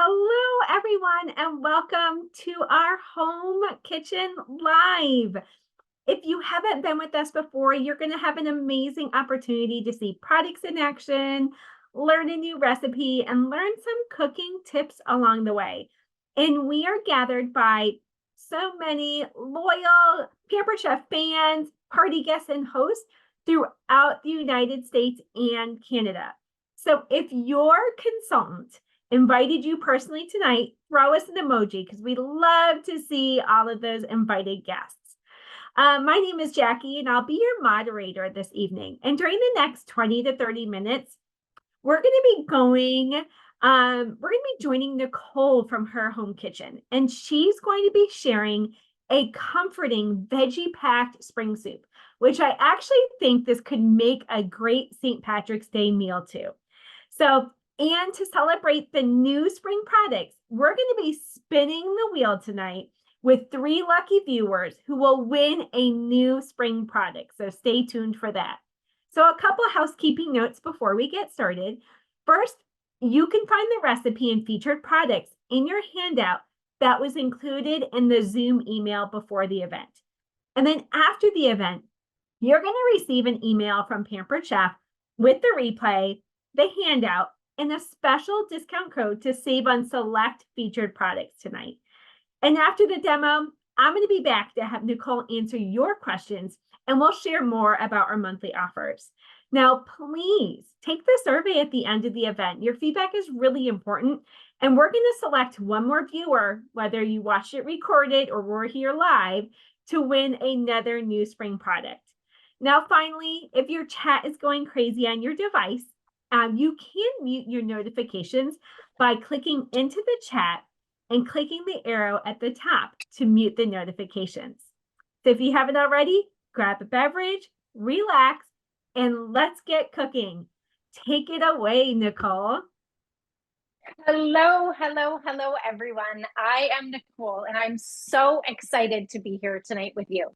Hello, everyone, and welcome to our home kitchen live. If you haven't been with us before, you're going to have an amazing opportunity to see products in action, learn a new recipe, and learn some cooking tips along the way. And we are gathered by so many loyal Pampered Chef fans, party guests, and hosts throughout the United States and Canada. So if your consultant invited you personally tonight, throw us an emoji because we love to see all of those invited guests. My name is Jackie, and I'll be your moderator this evening. And during the next 20 to 30 minutes, we're going to be joining Nicole from her home kitchen, and she's going to be sharing a comforting veggie-packed spring soup, which I actually think this could make a great St. Patrick's Day meal too. And to celebrate the new spring products, we're going to be spinning the wheel tonight with 3 lucky viewers who will win a new spring product. So stay tuned for that. So a couple of housekeeping notes before we get started. First, you can find the recipe and featured products in your handout that was included in the Zoom email before the event. And then after the event, you're going to receive an email from Pampered Chef with the replay, the handout, and a special discount code to save on select featured products tonight. And after the demo, I'm going to be back to have Nicole answer your questions, and we'll share more about our monthly offers. Now, please take the survey at the end of the event. Your feedback is really important, and we're going to select one more viewer, whether you watched it recorded or we're here live, to win another new spring product. Now, finally, if your chat is going crazy on your device, you can mute your notifications by clicking into the chat and clicking the arrow at the top to mute the notifications. So if you haven't already, grab a beverage, relax, and let's get cooking. Take it away, Nicole. Hello, everyone. I am Nicole, and I'm so excited to be here tonight with you.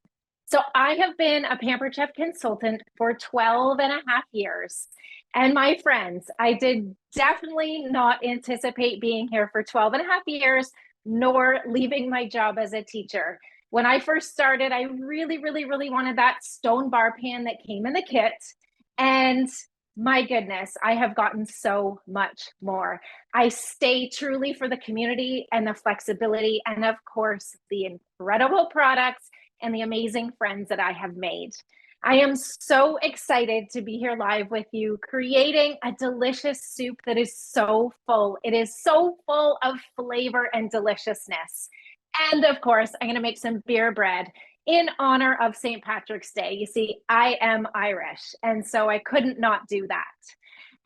So I have been a Pampered Chef consultant for 12 and a half years. And my friends, I did definitely not anticipate being here for 12 and a half years, nor leaving my job as a teacher. When I first started, I really wanted that stone bar pan that came in the kit. And my goodness, I have gotten so much more. I stay truly for the community and the flexibility, and of course, the incredible products and the amazing friends that I have made. I am so excited to be here live with you, creating a delicious soup that is so full. It is so full of flavor and deliciousness. And of course, I'm going to make some beer bread in honor of St. Patrick's Day. You see, I am Irish, and so I couldn't not do that.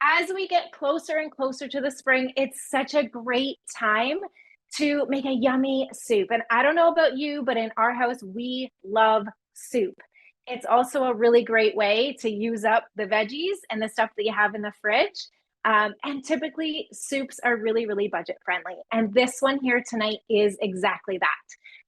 As we get closer and closer to the spring, it's such a great time to make a yummy soup. And I don't know about you, but in our house, we love soup. It's also a really great way to use up the veggies and the stuff that you have in the fridge. And typically soups are really budget friendly. And this one here tonight is exactly that.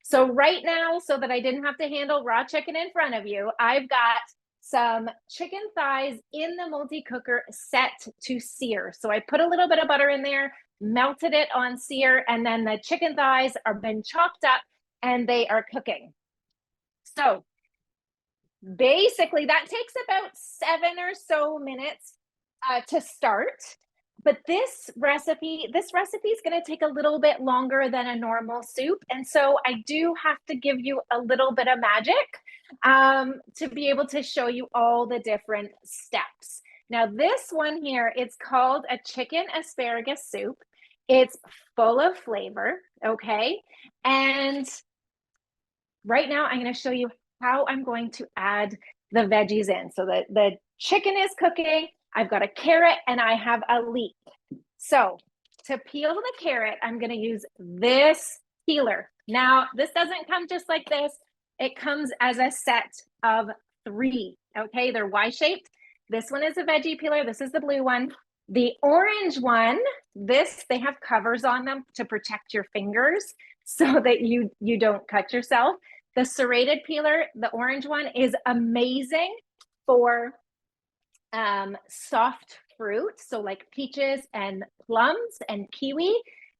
So right now, so that I didn't have to handle raw chicken in front of you, I've got some chicken thighs in the multi-cooker set to sear. So I put a little bit of butter in there, melted it on sear, and then the chicken thighs are been chopped up and they are cooking. So basically that takes about 7 or so minutes to start. But this recipe is going to take a little bit longer than a normal soup. And so I do have to give you a little bit of magic to be able to show you all the different steps. Now, this one here, it's called a chicken asparagus soup. It's full of flavor, okay? And right now I'm going to show you how I'm going to add the veggies in. So the chicken is cooking. I've got a carrot and I have a leek. So to peel the carrot, I'm going to use this peeler. Now, this doesn't come just like this. It comes as a set of 3, okay? They're Y-shaped. This one is a veggie peeler. This is the blue one. The orange one, they have covers on them to protect your fingers so that you don't cut yourself. The serrated peeler, the orange one, is amazing for soft fruit, so like peaches and plums and kiwi.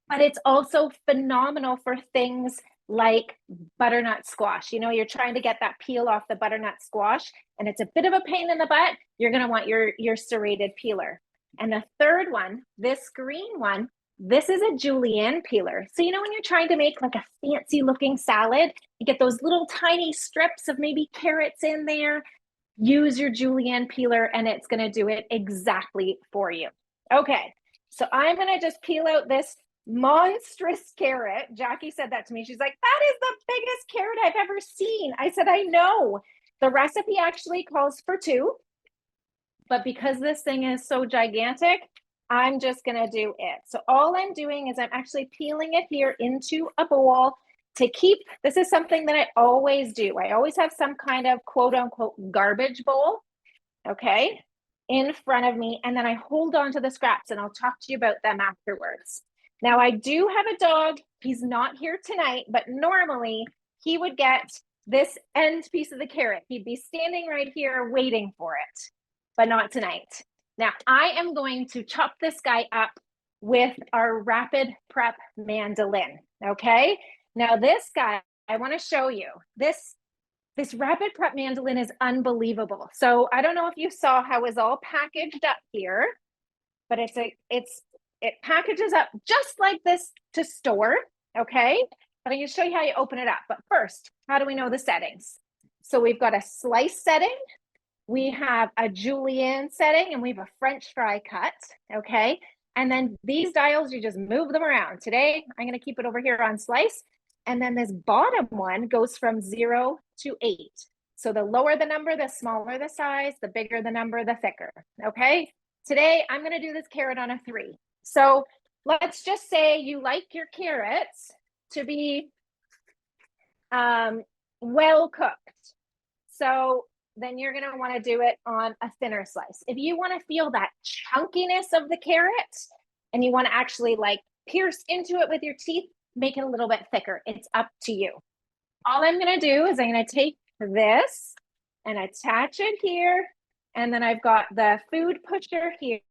but it's also phenomenal for things like butternut squash. You know, you're trying to get that peel off the butternut squash, and it's a bit of a pain in the butt. You're going to want your serrated peeler. And the third one, this green one, this is a julienne peeler. So, you know, when you're trying to make like a fancy looking salad, you get those little tiny strips of maybe carrots in there. Use your julienne peeler and it's going to do it exactly for you. Okay, so I'm going to just peel out this monstrous carrot. Jackie said that to me. She's like, that is the biggest carrot I've ever seen. I said, I know. The recipe actually calls for 2, but because this thing is so gigantic, I'm just going to do it. So all I'm doing is I'm actually peeling it here into a bowl to keep, this is something that I always do. I always have some kind of quote unquote garbage bowl, okay, in front of me. And then I hold on to the scraps and I'll talk to you about them afterwards. Now I do have a dog. He's not here tonight, but normally he would get this end piece of the carrot. He'd be standing right here waiting for it, but not tonight. Now I am going to chop this guy up with our rapid prep mandolin, okay? Now this guy, I want to show you this rapid prep mandolin is unbelievable. So I don't know if you saw how it was all packaged up here, but it packages up just like this to store, okay? But I'm going to show you how you open it up. But first, how do we know the settings? So we've got a slice setting, we have a julienne setting, and we have a French fry cut, okay? And then these dials, you just move them around. Today, I'm going to keep it over here on slice. And then this bottom one goes from 0 to 8. So the lower the number, the smaller the size, the bigger the number, the thicker, okay? Today, I'm going to do this carrot on a 3. So let's just say you like your carrots to be well cooked. So then you're going to want to do it on a thinner slice. If you want to feel that chunkiness of the carrot and you want to actually like pierce into it with your teeth, make it a little bit thicker. It's up to you. All I'm going to do is I'm going to take this and attach it here. And then I've got the food pusher here.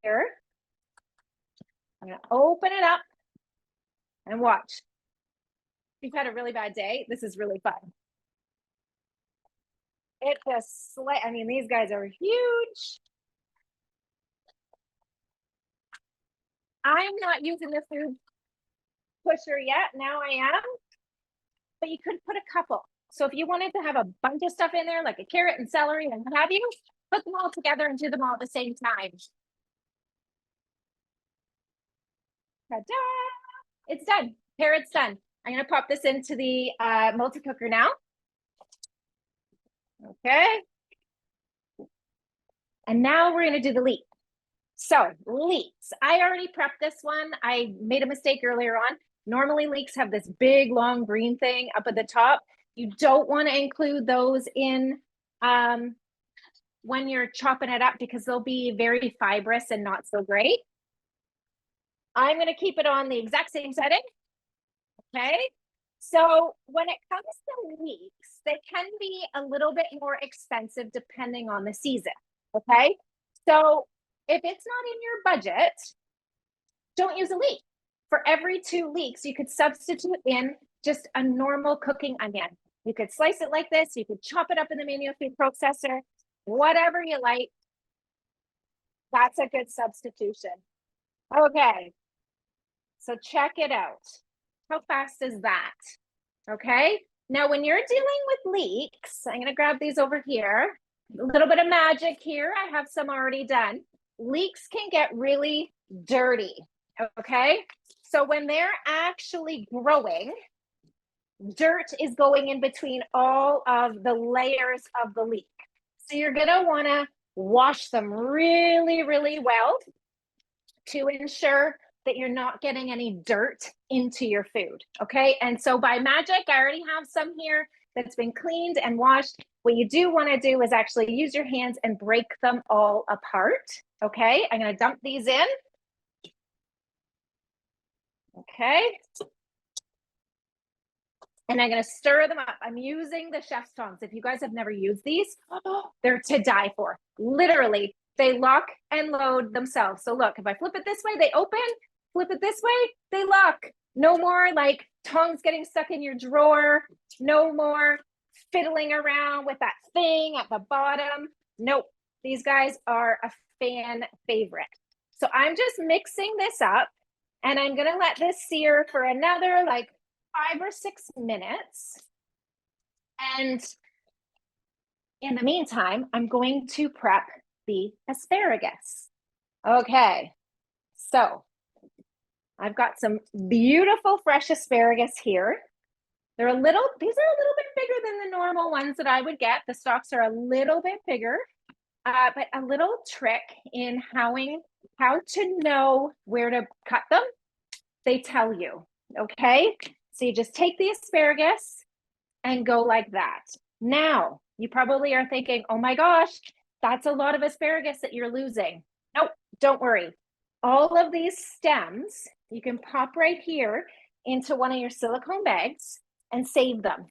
I'm going to open it up and watch. If you've had a really bad day, this is really fun. It just, I mean, these guys are huge. I'm not using the food pusher yet. Now I am. But you could put a couple. So if you wanted to have a bunch of stuff in there, like a carrot and celery and what have you, put them all together and do them all at the same time. Ta-da! It's done. Carrot's done. I'm going to pop this into the multi-cooker now. Okay. And now we're going to do the leek. So leeks, I already prepped this one. I made a mistake earlier on. Normally leeks have this big, long green thing up at the top. You don't want to include those in when you're chopping it up because they'll be very fibrous and not so great. I'm going to keep it on the exact same setting. Okay. So when it comes to leeks, they can be a little bit more expensive depending on the season. Okay. So if it's not in your budget, don't use a leek. For every 2 leeks, you could substitute in just a normal cooking onion. You could slice it like this. You could chop it up in the manual food processor, whatever you like. That's a good substitution. Okay. So check it out. How fast is that? Okay. Now, when you're dealing with leeks, I'm going to grab these over here. A little bit of magic here. I have some already done. Leeks can get really dirty. Okay. So when they're actually growing, dirt is going in between all of the layers of the leek. So you're going to want to wash them really, really well to ensure that you're not getting any dirt into your food. Okay. And so by magic, I already have some here that's been cleaned and washed. What you do want to do is actually use your hands and break them all apart. Okay. I'm going to dump these in. Okay. And I'm going to stir them up. I'm using the chef's tongs. If you guys have never used these, they're to die for. Literally, they lock and load themselves. So look, if I flip it this way, they open. Flip it this way, they lock. No more like tongs getting stuck in your drawer. No more fiddling around with that thing at the bottom. Nope. These guys are a fan favorite. So I'm just mixing this up and I'm going to let this sear for another like 5 or 6 minutes. And in the meantime, I'm going to prep the asparagus. Okay. So I've got some beautiful fresh asparagus here. These are a little bit bigger than the normal ones that I would get. The stalks are a little bit bigger, but a little trick in how to know where to cut them, they tell you, okay? So you just take the asparagus and go like that. Now, you probably are thinking, oh my gosh, that's a lot of asparagus that you're losing. Nope, don't worry. All of these stems, you can pop right here into one of your silicone bags and save them.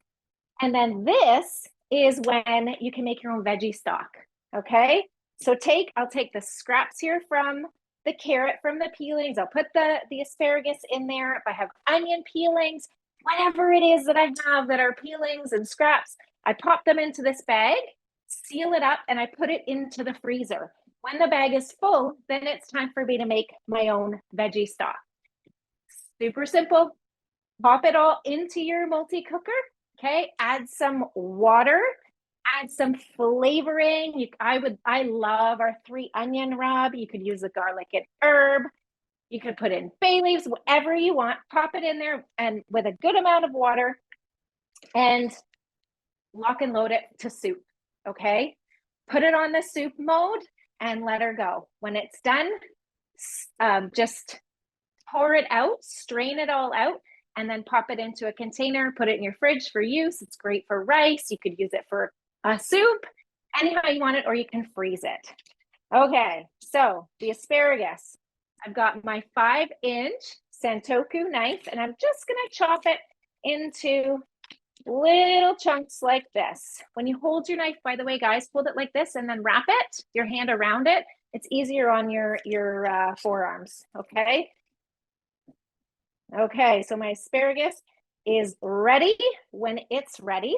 And then this is when you can make your own veggie stock, okay? So I'll take the scraps here from the carrot, from the peelings. I'll put the asparagus in there. If I have onion peelings, whatever it is that I have that are peelings and scraps, I pop them into this bag, seal it up, and I put it into the freezer. When the bag is full, then it's time for me to make my own veggie stock. Super simple. Pop it all into your multi-cooker, okay? Add some water, add some flavoring. I love our 3 onion rub. You could use the garlic and herb. You could put in bay leaves, whatever you want. Pop it in there and with a good amount of water and lock and load it to soup, okay? Put it on the soup mode and let her go. When it's done, just pour it out, strain it all out, and then pop it into a container, put it in your fridge for use. It's great for rice. You could use it for a soup, anyhow you want it, or you can freeze it. Okay, so the asparagus. I've got my 5-inch Santoku knife, and I'm just gonna chop it into little chunks like this. When you hold your knife, by the way, guys, hold it like this and then wrap it, your hand around it. It's easier on your forearms, okay? Okay, so my asparagus is ready when it's ready.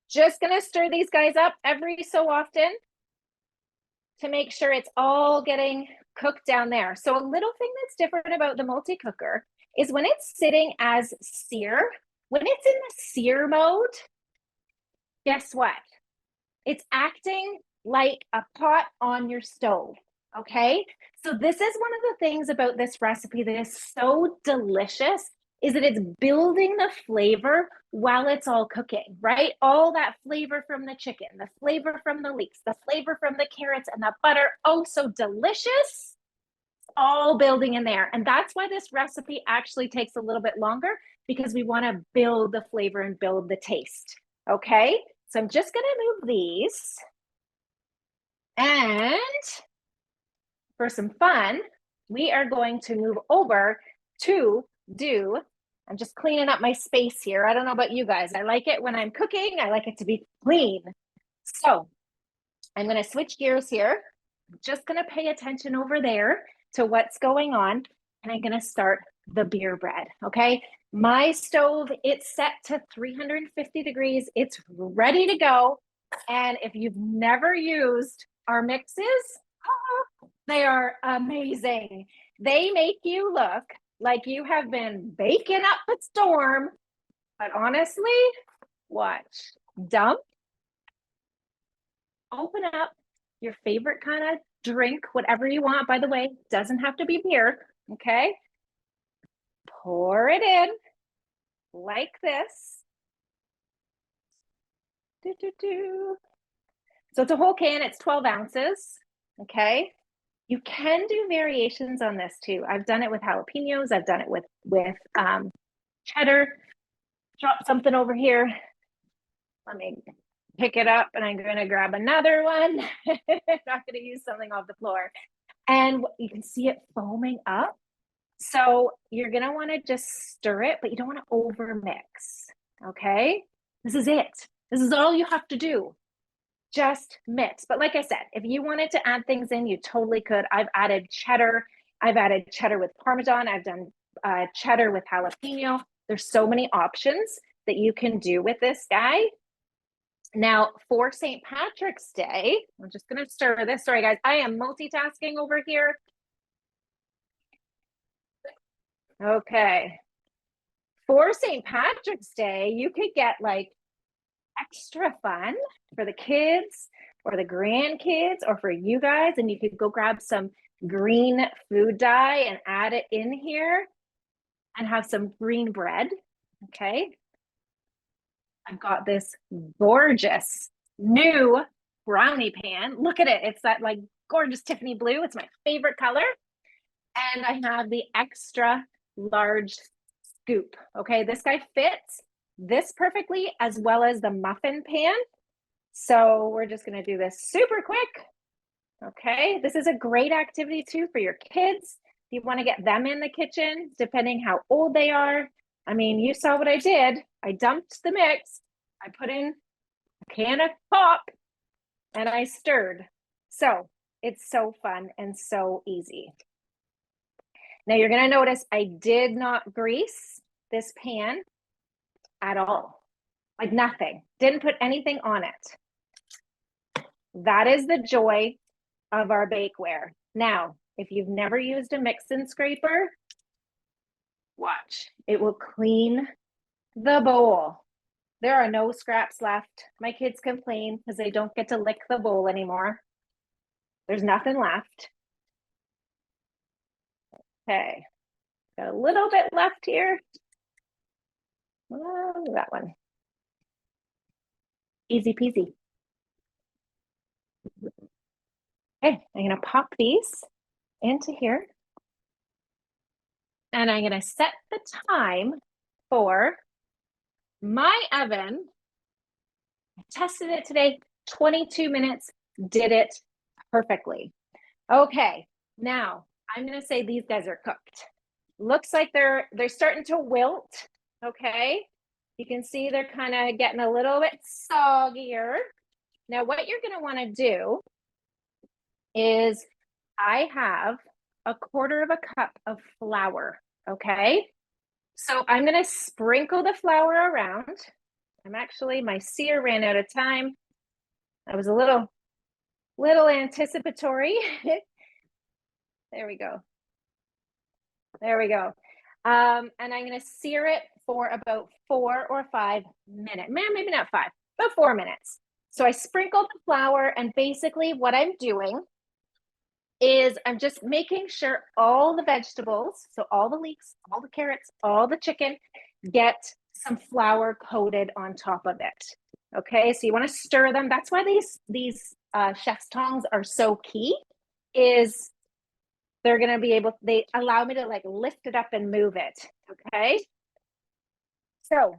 Just gonna stir these guys up every so often to make sure it's all getting cooked down there. So a little thing that's different about the multi-cooker is when it's sitting as sear, when it's in the sear mode, guess what? It's acting like a pot on your stove, okay? So this is one of the things about this recipe that is so delicious is that it's building the flavor while it's all cooking, right? All that flavor from the chicken, the flavor from the leeks, the flavor from the carrots and the butter, oh, so delicious, all building in there. And that's why this recipe actually takes a little bit longer because we want to build the flavor and build the taste, okay? So I'm just going to move these. And for some fun, we are going to move over to I'm just cleaning up my space here. I don't know about you guys. I like it when I'm cooking. I like it to be clean. So I'm going to switch gears here. I'm just going to pay attention over there to what's going on. And I'm going to start the beer bread, okay? My stove, it's set to 350 degrees. It's ready to go. And if you've never used our mixes, they are amazing. They make you look like you have been baking up a storm. But honestly, watch. Dump. Open up your favorite kind of drink, whatever you want. By the way, doesn't have to be beer, okay? Pour it in like this. So it's a whole can, it's 12 ounces, okay? You can do variations on this too. I've done it with jalapenos. I've done it with cheddar. Drop something over here. Let me pick it up and I'm going to grab another one. I'm not going to use something off the floor. And you can see it foaming up. So you're going to want to just stir it, but you don't want to over mix. Okay. This is it. This is all you have to do. Just mix. But like I said, if you wanted to add things in, you totally could. I've added cheddar. I've added cheddar with Parmesan. I've done cheddar with jalapeno. There's so many options that you can do with this guy. Now, for St. Patrick's Day, I'm just going to stir this. Sorry, guys, I am multitasking over here. Okay. For St. Patrick's Day, you could get like extra fun for the kids or the grandkids or for you guys, and you could go grab some green food dye and add it in here and have some green bread. Okay. I've got this gorgeous new brownie pan. Look at it. It's that like gorgeous Tiffany blue. It's my favorite color. And I have the extra large scoop. Okay, this guy fits this perfectly as well as the muffin pan. So we're just going to do this super quick. Okay, this is a great activity too for your kids. If you want to get them in the kitchen, depending how old they are. I mean, you saw what I did. I dumped the mix. I put in a can of pop and I stirred. So it's so fun and so easy. Now you're going to notice I did not grease this pan at all. Like nothing. Didn't put anything on it. That is the joy of our bakeware. Now, if you've never used a mix and scraper, watch. It will clean the bowl. There are no scraps left. My kids complain because they don't get to lick the bowl anymore. There's nothing left. Okay, got a little bit left here. Oh, that one. Easy peasy. Okay, I'm gonna pop these into here. And I'm gonna set the time for my oven. I tested it today, 22 minutes, did it perfectly. Okay, now I'm gonna say these guys are cooked. Looks like they're starting to wilt, okay? You can see they're kind of getting a little bit soggier. Now what you're gonna wanna do is I have a quarter of a cup of flour, okay? So I'm gonna sprinkle the flour around. My sear ran out of time. I was a little anticipatory. There we go. There we go. And I'm gonna sear it for about 4 or 5 minutes. Maybe not 5, about 4 minutes. So I sprinkled the flour, and basically what I'm doing is I'm just making sure all the vegetables, so all the leeks, all the carrots, all the chicken, get some flour coated on top of it. Okay, so you want to stir them. That's why these chef's tongs are so key, is they're going to be able, they allow me to like lift it up and move it. Okay, so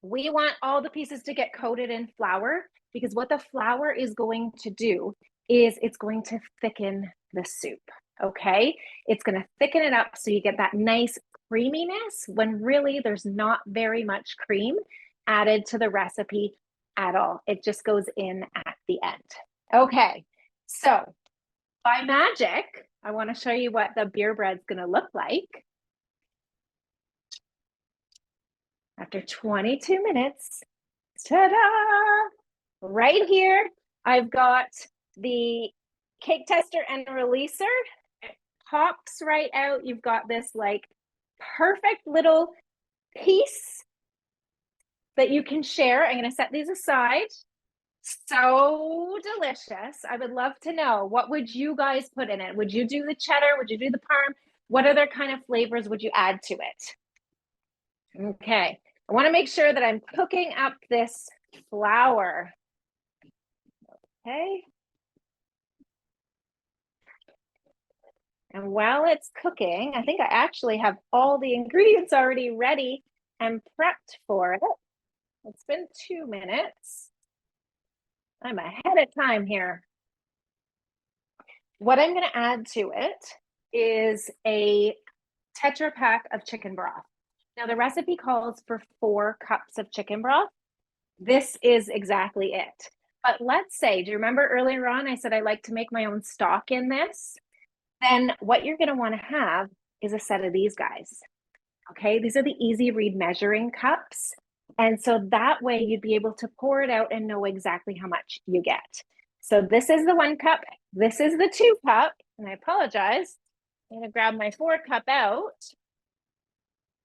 we want all the pieces to get coated in flour, because what the flour is going to do is it's going to thicken the soup. Okay, it's going to thicken it up so you get that nice creaminess when really there's not very much cream added to the recipe at all. It just goes in at the end. Okay, so by magic, I want to show you what the beer bread's going to look like. After 22 minutes, ta-da! Right here, I've got the cake tester and releaser. It pops right out. You've got this like perfect little piece that you can share. I'm going to set these aside. So delicious. I would love to know, what would you guys put in it? Would you do the cheddar? Would you do the parm? What other kind of flavors would you add to it? Okay, I want to make sure that I'm cooking up this flour. Okay. And while it's cooking, I think I actually have all the ingredients already ready and prepped for it. It's been 2 minutes. I'm ahead of time here. What I'm going to add to it is a Tetra Pak of chicken broth. Now the recipe calls for 4 cups of chicken broth. This is exactly it. But let's say, do you remember earlier on I said I like to make my own stock in this? Then what you're going to want to have is a set of these guys. Okay, these are the easy read measuring cups. And so that way you'd be able to pour it out and know exactly how much you get. So this is the 1 cup, this is the 2 cup, and I apologize. I'm gonna grab my 4 cup out,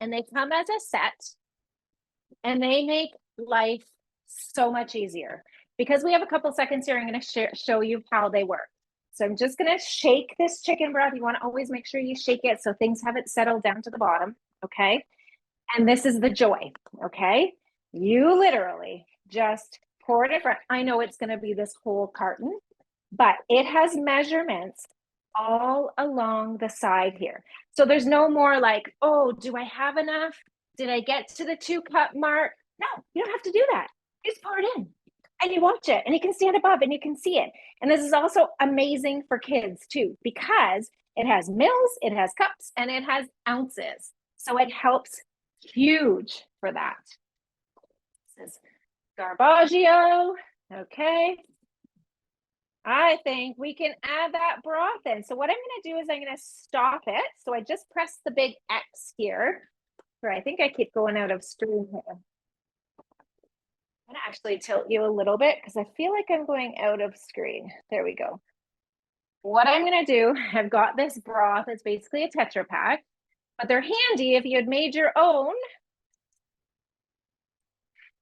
and they come as a set, and they make life so much easier. Because we have a couple seconds here, I'm gonna show you how they work. So I'm just gonna shake this chicken broth. You wanna always make sure you shake it so things haven't settled down to the bottom, okay? And this is the joy, okay? You literally just pour it in front. I know it's gonna be this whole carton, but it has measurements all along the side here. So there's no more like, oh, do I have enough? Did I get to the 2 cup mark? No, you don't have to do that. You just pour it in and you watch it and you can stand above and you can see it. And this is also amazing for kids too, because it has mils, it has cups, and it has ounces. So it helps huge for that. This is Garbaggio, okay. I think we can add that broth in. So what I'm gonna do is I'm gonna stop it. So I just press the big X here. Or I think I keep going out of screen here. I'm gonna actually tilt you a little bit because I feel like I'm going out of screen. There we go. What I'm gonna do, I've got this broth. It's basically a Tetra Pak, but they're handy if you had made your own.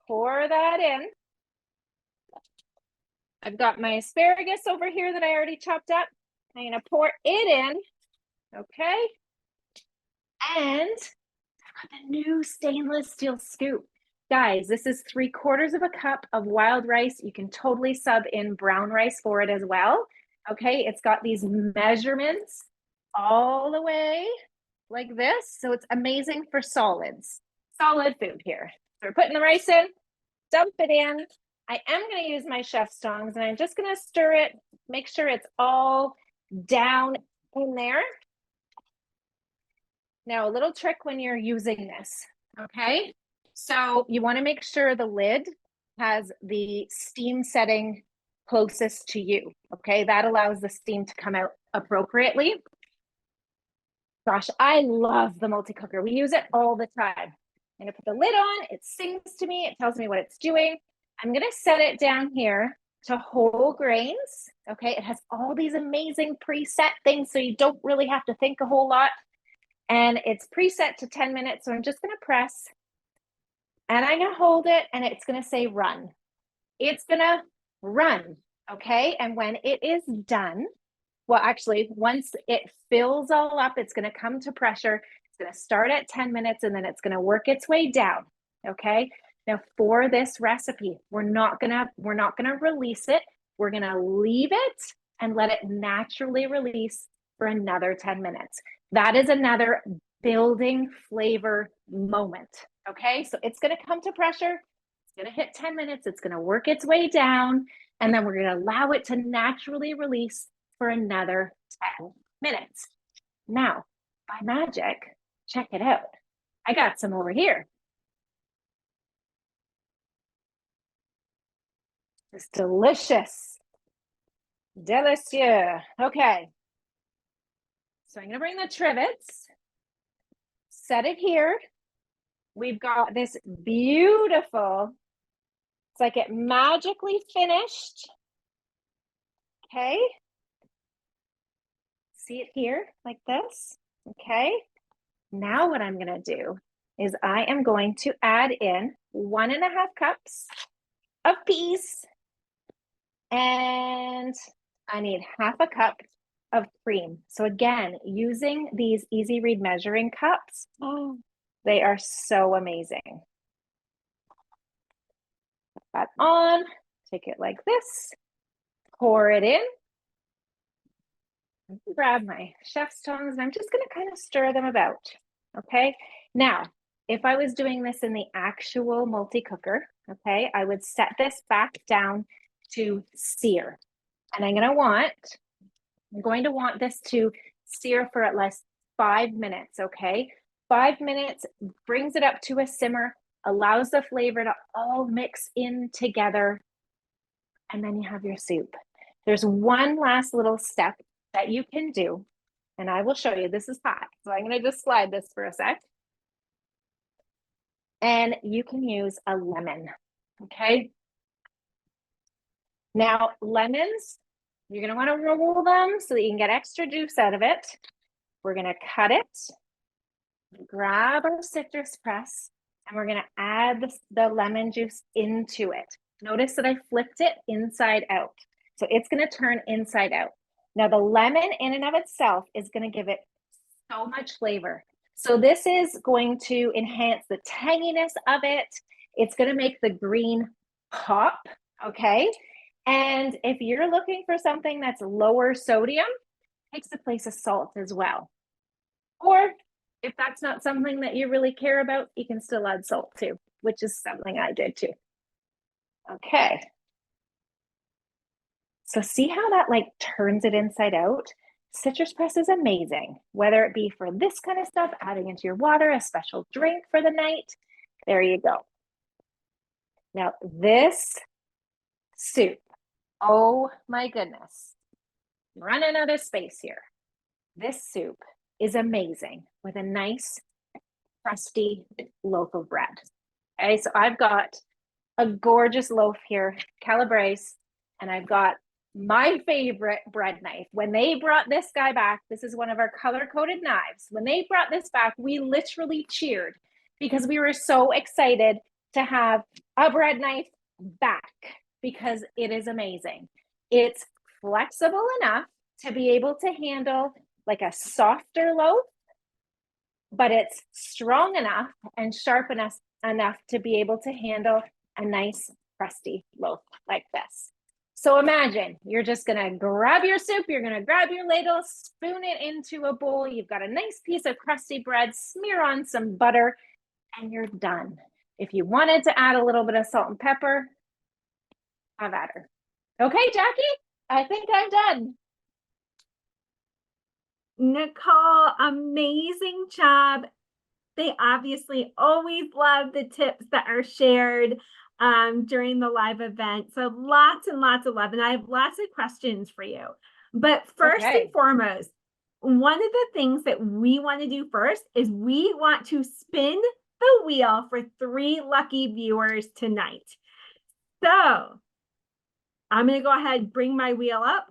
Pour that in. I've got my asparagus over here that I already chopped up. I'm gonna pour it in, okay? And I've got the new stainless steel scoop. Guys, this is 3/4 of a cup of wild rice. You can totally sub in brown rice for it as well, okay? It's got these measurements all the way like this. So it's amazing for solids, solid food here. So we're putting the rice in, dump it in. I am going to use my chef's tongs and I'm just going to stir it, make sure it's all down in there. Now, a little trick when you're using this, okay? So you want to make sure the lid has the steam setting closest to you, okay? That allows the steam to come out appropriately. Gosh, I love the multi-cooker. We use it all the time. I'm gonna put the lid on, it sings to me, it tells me what it's doing. I'm gonna set it down here to whole grains, okay? It has all these amazing preset things, so you don't really have to think a whole lot. And it's preset to 10 minutes, so I'm just gonna press, and I'm gonna hold it, and it's gonna say run. It's gonna run, okay? And when it is done, well, actually, once it fills all up, it's gonna come to pressure. It's gonna start at 10 minutes, and then it's gonna work its way down, okay? Now for this recipe, we're not gonna release it. We're gonna leave it and let it naturally release for another 10 minutes. That is another building flavor moment, okay? So it's gonna come to pressure, it's gonna hit 10 minutes, it's gonna work its way down, and then we're gonna allow it to naturally release for another 10 minutes. Now, by magic, check it out. I got some over here. It's delicious. Delicieux. Okay. So I'm going to bring the trivets, set it here. We've got this beautiful, it's like it magically finished. Okay. See it here like this. Okay. Now what I'm going to do is I am going to add in 1.5 cups of peas. And I need 1/2 cup of cream. So again, using these easy read measuring cups, they are so amazing. Put that on, take it like this, pour it in. Grab my chef's tongs and I'm just gonna kind of stir them about, okay? Now, if I was doing this in the actual multi-cooker, okay, I would set this back down to sear. And I'm going to want this to sear for at least 5 minutes, okay? 5 minutes brings it up to a simmer, allows the flavor to all mix in together, and then you have your soup. There's one last little step that you can do And I will show you, this is hot. So I'm gonna just slide this for a sec. And you can use a lemon, okay? Now, lemons, you're gonna wanna roll them so that you can get extra juice out of it. We're gonna cut it, grab our citrus press, and we're gonna add the lemon juice into it. Notice that I flipped it inside out. So it's gonna turn inside out. Now the lemon in and of itself is gonna give it so much flavor. So this is going to enhance the tanginess of it. It's gonna make the green pop, okay? And if you're looking for something that's lower sodium, takes the place of salt as well. Or if that's not something that you really care about, you can still add salt too, which is something I did too. Okay. So see how that like turns it inside out? Citrus press is amazing, whether it be for this kind of stuff, adding into your water, a special drink for the night. There you go. Now this soup, oh my goodness, I'm running out of space here. This soup is amazing with a nice crusty loaf of bread. Okay, so I've got a gorgeous loaf here, Calabrese, and I've got my favorite bread knife. When they brought this guy back, this is one of our color-coded knives. When they brought this back, we literally cheered because we were so excited to have a bread knife back because it is amazing. It's flexible enough to be able to handle like a softer loaf, but it's strong enough and sharp enough to be able to handle a nice crusty loaf like this. So imagine you're just gonna grab your soup, you're gonna grab your ladle, spoon it into a bowl, you've got a nice piece of crusty bread, smear on some butter, and you're done. If you wanted to add a little bit of salt and pepper, have at her. Okay, Jackie, I think I'm done. Nicole, amazing job. They obviously always love the tips that are shared during the live event. So lots and lots of love. And I have lots of questions for you. But first and foremost, one of the things that we want to do first is we want to spin the wheel for 3 lucky viewers tonight. So I'm going to go ahead and bring my wheel up.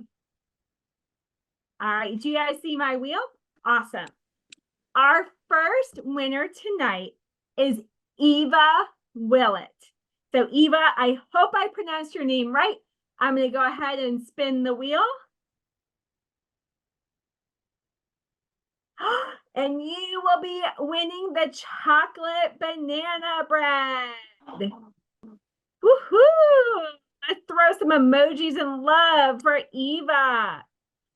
All right, do you guys see my wheel? Awesome. Our first winner tonight is Eva Willett. So Eva, I hope I pronounced your name right. I'm going to go ahead and spin the wheel. And you will be winning the chocolate banana bread. Woohoo! Let's throw some emojis and love for Eva.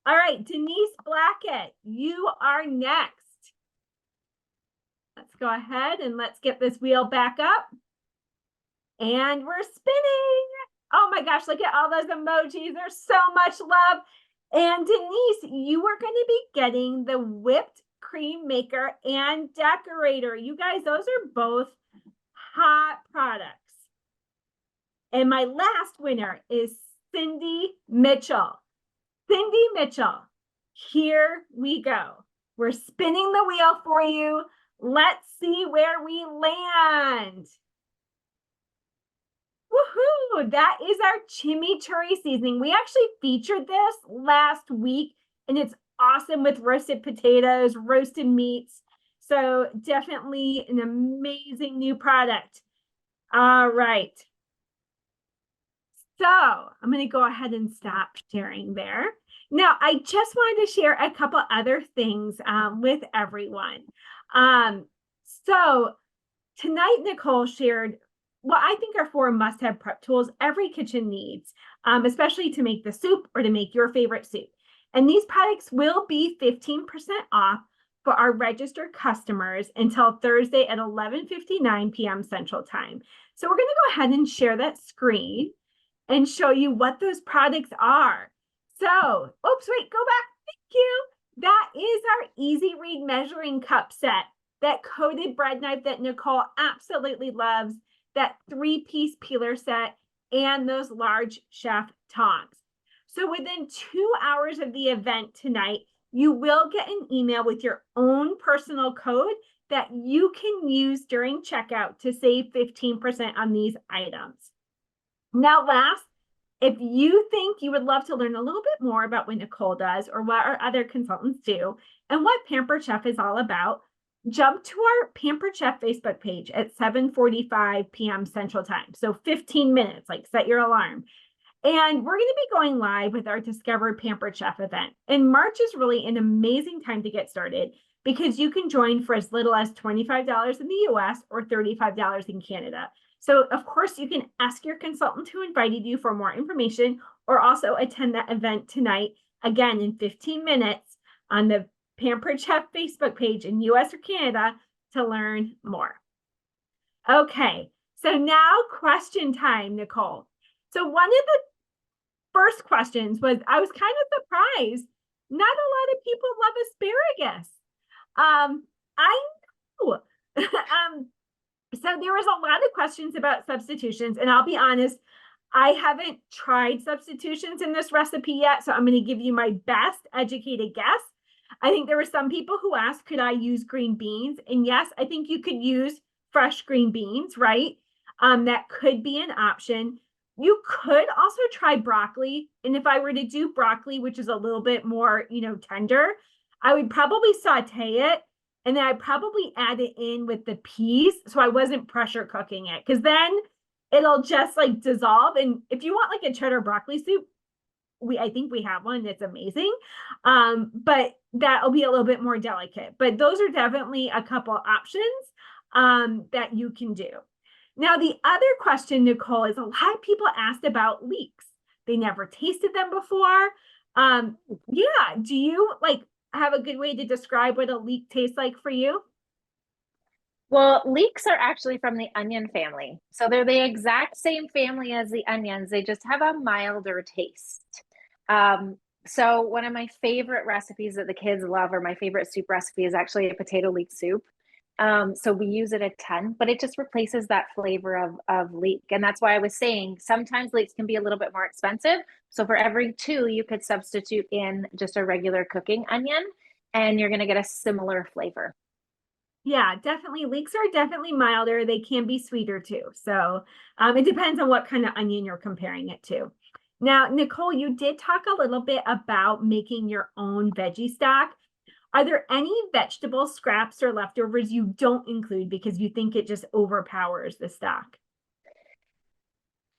All right, Denise Blackett, you are next. Let's go ahead and let's get this wheel back up. And we're spinning. Oh my gosh, look at all those emojis. There's so much love. And Denise, you are going to be getting the whipped cream maker and decorator. You guys, those are both hot products. And my last winner is Cindy Mitchell. Cindy Mitchell, here we go. We're spinning the wheel for you. Let's see where we land. Woohoo! That is our chimichurri seasoning. We actually featured this last week, and it's awesome with roasted potatoes, roasted meats. So definitely an amazing new product. All right. So I'm going to go ahead and stop sharing there. Now, I just wanted to share a couple other things with everyone. So tonight, Nicole shared what I think are 4 must-have prep tools every kitchen needs, especially to make the soup or to make your favorite soup. And these products will be 15% off for our registered customers until Thursday at 11:59 p.m. Central Time. So we're going to go ahead and share that screen and show you what those products are. So, oops, wait, go back. Thank you. That is our Easy Read measuring cup set, that coated bread knife that Nicole absolutely loves, that 3-piece peeler set, and those large chef tongs. So within 2 hours of the event tonight, you will get an email with your own personal code that you can use during checkout to save 15% on these items. Now, last, if you think you would love to learn a little bit more about what Nicole does or what our other consultants do and what Pampered Chef is all about, jump to our Pampered Chef Facebook page at 7:45 p.m. Central Time. So 15 minutes, like set your alarm. And we're going to be going live with our Discover Pampered Chef event. And March is really an amazing time to get started because you can join for as little as $25 in the US or $35 in Canada. So of course you can ask your consultant who invited you for more information or also attend that event tonight, again in 15 minutes on the Pampered Chef Facebook page in US or Canada to learn more. Okay, so now question time, Nicole. So one of the first questions was, I was kind of surprised. Not a lot of people love asparagus. I know. So there was a lot of questions about substitutions, and I'll be honest, I haven't tried substitutions in this recipe yet, so I'm going to give you my best educated guess. I think there were some people who asked, could I use green beans? And yes, I think you could use fresh green beans, right? That could be an option. You could also try broccoli. And if I were to do broccoli, which is a little bit more, tender, I would probably saute it. And then I'd probably add it in with the peas. So I wasn't pressure cooking it because then it'll just like dissolve. And if you want like a cheddar broccoli soup, I think we have one that's amazing. But that'll be a little bit more delicate. But those are definitely a couple options that you can do. Now, the other question, Nicole, is a lot of people asked about leeks. They never tasted them before. Yeah, do you have a good way to describe what a leek tastes like for you? Well, leeks are actually from the onion family. So they're the exact same family as the onions. They just have a milder taste. So one of my favorite recipes that the kids love, or my favorite soup recipe, is actually a potato leek soup. So we use it a ton, but it just replaces that flavor of leek. And that's why I was saying sometimes leeks can be a little bit more expensive. So for every two, you could substitute in just a regular cooking onion, and you're going to get a similar flavor. Yeah, definitely. Leeks are definitely milder. They can be sweeter too. So it depends on what kind of onion you're comparing it to. Now, Nicole, you did talk a little bit about making your own veggie stock. Are there any vegetable scraps or leftovers you don't include because you think it just overpowers the stock?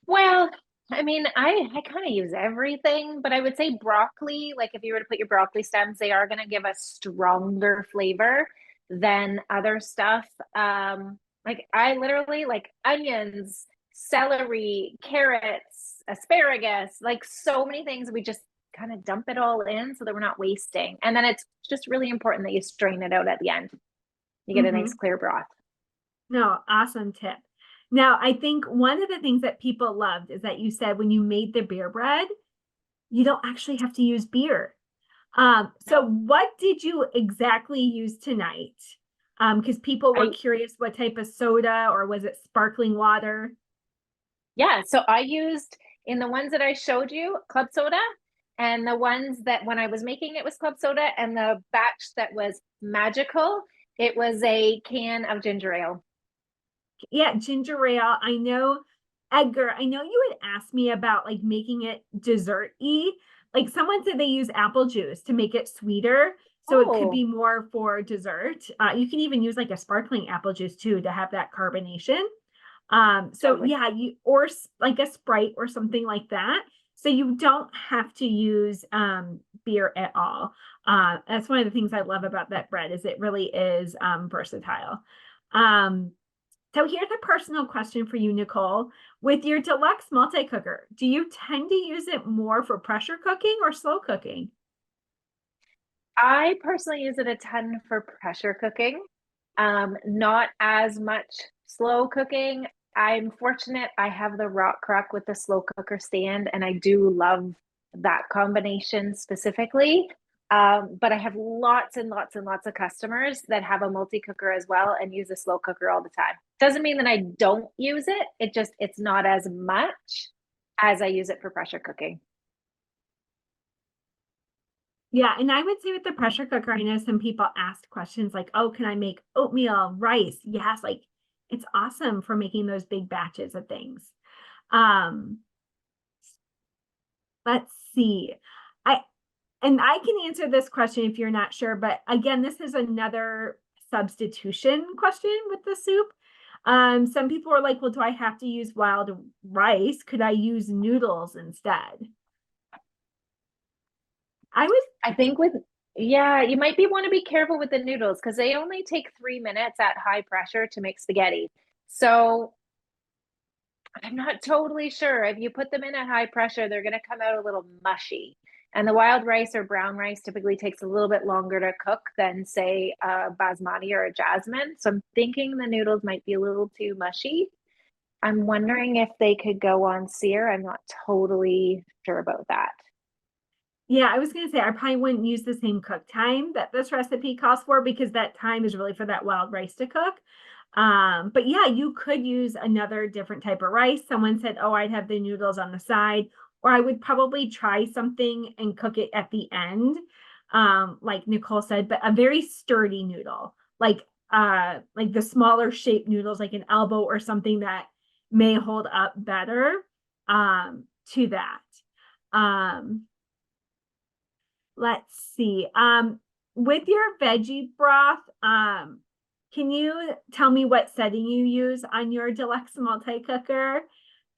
Well, I mean, I kind of use everything, but I would say broccoli, like if you were to put your broccoli stems, they are going to give a stronger flavor than other stuff. Like I literally like onions, celery, carrots, asparagus, like so many things. We just kind of dump it all in so that we're not wasting. And then it's just really important that you strain it out at the end. You get a nice clear broth. No, awesome tip. Now, I think one of the things that people loved is that you said when you made the beer bread, you don't actually have to use beer. So what did you exactly use tonight? Because people were curious what type of soda, or was it sparkling water? Yeah, so I used in the ones that I showed you, club soda, and the ones that when I was making it was club soda, and the batch that was magical, it was a can of ginger ale. Yeah, ginger ale. I know, Edgar, I know you had asked me about like making it dessert-y. Like someone said they use apple juice to make it sweeter. So it could be more for dessert. You can even use like a sparkling apple juice too to have that carbonation. So yeah, or like a Sprite or something like that. So you don't have to use beer at all. That's one of the things I love about that bread is it really is versatile. So here's a personal question for you, Nicole. With your deluxe multi-cooker, do you tend to use it more for pressure cooking or slow cooking? I personally use it a ton for pressure cooking, not as much slow cooking. I'm fortunate I have the rock crock with the slow cooker stand, and I do love that combination specifically. But I have lots and lots and lots of customers that have a multi cooker as well and use a slow cooker all the time. Doesn't mean that I don't use it. It's not as much as I use it for pressure cooking. Yeah, and I would say with the pressure cooker, I know some people asked questions like, oh, can I make oatmeal, rice? Yes, like it's awesome for making those big batches of things. Um, let's see. I and I can answer this question if you're not sure, but again, this is another substitution question with the soup. Some people are like, well, do I have to use wild rice? Could I use noodles instead? I was I think with, yeah, you might be want to be careful with the noodles because they only take 3 minutes at high pressure to make spaghetti. So I'm not totally sure. If you put them in at high pressure, they're going to come out a little mushy. And the wild rice or brown rice typically takes a little bit longer to cook than, say, a basmati or a jasmine. So I'm thinking the noodles might be a little too mushy. I'm wondering if they could go on sear. I'm not totally sure about that. Yeah, I was gonna say I probably wouldn't use the same cook time that this recipe calls for because that time is really for that wild rice to cook. But yeah, you could use another different type of rice. Someone said, oh, I'd have the noodles on the side, or I would probably try something and cook it at the end. Like Nicole said, but a very sturdy noodle, like the smaller shaped noodles, like an elbow or something that may hold up better to that. Um, Let's see. With your veggie broth, can you tell me what setting you use on your deluxe multi-cooker?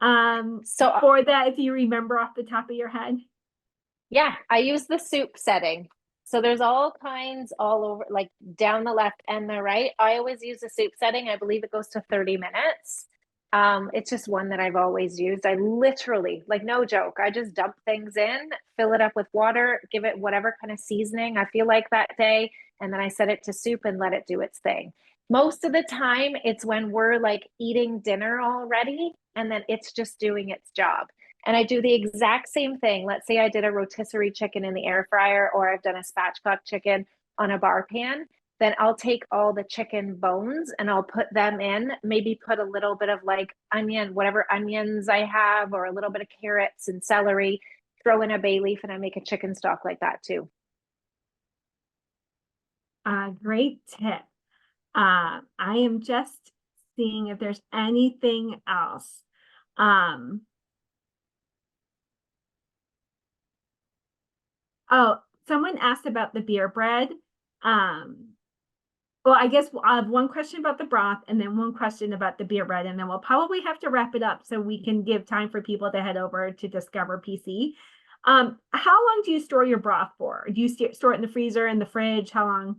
So For that, if you remember off the top of your head. yeah, I use the soup setting. So there's all kinds all over, like down the left and the right. I always use the soup setting. I believe it goes to 30 minutes. It's just one that I've always used. I literally, like no joke, I just dump things in, fill it up with water, give it whatever kind of seasoning I feel like that day, and then I set it to soup and let it do its thing. Most of the time, it's when we're like eating dinner already, and then it's just doing its job. And I do the exact same thing. Let's say I did a rotisserie chicken in the air fryer, or I've done a spatchcock chicken on a bar pan. Then I'll take all the chicken bones and I'll put them in, maybe put a little bit of like onion, whatever onions I have, or a little bit of carrots and celery, throw in a bay leaf, and I make a chicken stock like that too. Great tip. I am just seeing if there's anything else. Um, oh, someone asked about the beer bread. Um, Well, I guess I have one question about the broth and then one question about the beer bread, and then we'll probably have to wrap it up so we can give time for people to head over to Discover PC. How long do you store your broth for? Do you store it in the freezer, in the fridge? How long?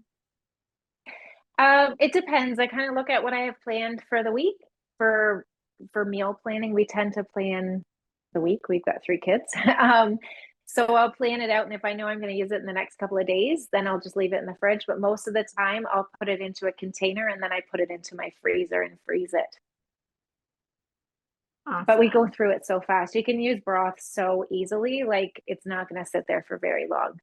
It depends. I kind of look at what I have planned for the week. For for meal planning, we tend to plan the week. We've got 3 kids. So I'll plan it out, and if I know I'm going to use it in the next couple of days, then I'll just leave it in the fridge. But most of the time, I'll put it into a container and then I put it into my freezer and freeze it. But we go Awesome. through it so fast. You can use broth so easily, like it's not going to sit there for very long.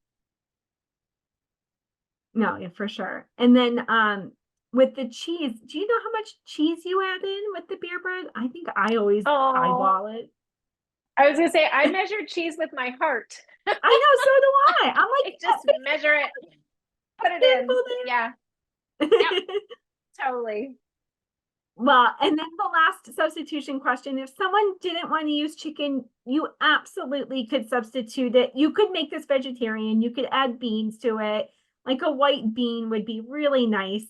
No, yeah, for sure. And then with the cheese, do you know how much cheese you add in with the beer bread? I think I always Oh, eyeball it. I was going to say, I measured cheese with my heart. I know, so do I. I'm I like, just measure it, put it in. spoonful Yeah. there. Yep. Totally. Well, and then the last substitution question, if someone didn't want to use chicken, you absolutely could substitute it. You could make this vegetarian. You could add beans to it. Like a white bean would be really nice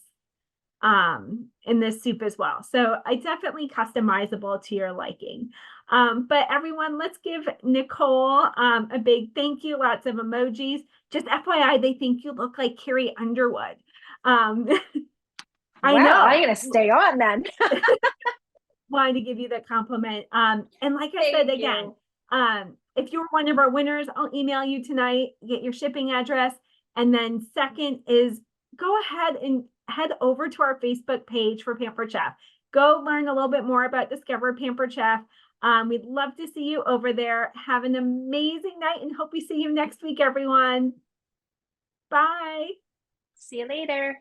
in this soup as well. So I definitely customizable to your liking. But everyone, let's give Nicole a big thank you. Lots of emojis. Just FYI, they think you look like Carrie Underwood. Um, I Well, I'm know. going to stay on then. Wanted to give you that compliment. And like I said Thank again, you. if you're one of our winners, I'll email you tonight, get your shipping address. And then second is go ahead and head over to our Facebook page for Pampered Chef. Go learn a little bit more about Discover Pampered Chef. We'd love to see you over there. Have an amazing night and hope we see you next week, everyone. Bye. See you later.